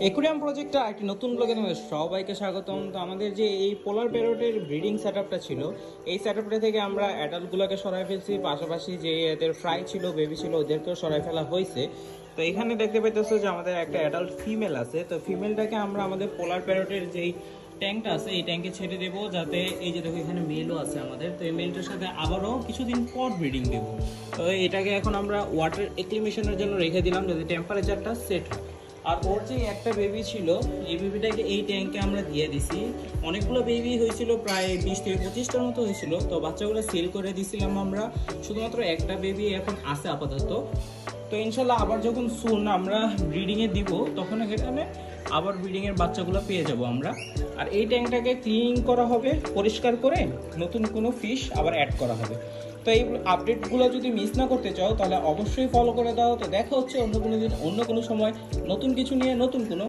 Aquarium প্রজেক্টটা একটি নতুন ব্লগে তোমাদের সবাইকে স্বাগতম। তো আমাদের যে এই পোলার প্যারটের ব্রিডিং সেটআপটা ছিল, এই সেটআপটা থেকে আমরা অ্যাডাল্টগুলোকে সরাই ফেলছি, পাশাপাশি যে এদের ফ্রাই ছিল, বেবি ছিল, ওদেরকেও সরাই ফেলা হয়েছে। তো এখানে দেখতে পাইতেছো যে আমাদের একটা অ্যাডাল্ট ফিমেল আছে। তো ফিমেলটাকে আমরা আমাদের পোলার প্যারটের যেই ট্যাঙ্কটা আছে এই ট্যাঙ্কে ছেড়ে দেবো, যাতে এই যে দেখো এখানে মেলও আছে আমাদের। তো এই মেলটার সাথে আবারও কিছুদিন পর ব্রিডিং দেবো। তো এটাকে এখন আমরা ওয়াটার অ্যাক্লিমেশনের জন্য রেখে দিলাম, যদি টেম্পারেচারটা সেট হয়। আর ওর যে একটা বেবি ছিল, এই বেবিটাকে এই ট্যাঙ্কে আমরা দিয়ে দিছি। অনেকগুলো বেবি হয়েছিল, প্রায় 20 থেকে 25টার মতো হয়েছিল। তো বাচ্চাগুলো সেল করে দিছিলাম আমরা, শুধুমাত্র একটা বেবি এখন আছে আপাতত। তো ইনশাল্লাহ আবার যখন সুন আমরা ব্রিডিংয়ে দিব, তখন এখানে আবার ব্রিডিংয়ের বাচ্চাগুলো পেয়ে যাব আমরা। আর এই ট্যাঙ্কটাকে ক্লিনিং করা হবে, পরিষ্কার করে নতুন কোনো ফিশ আবার অ্যাড করা হবে। তো এই আপডেটগুলো যদি মিস না করতে চাও, তাহলে অবশ্যই ফলো করে দাও। তো দেখা হচ্ছে অন্য কোনো দিন, অন্য কোনো সময়, নতুন কিছু নিয়ে, নতুন কোনো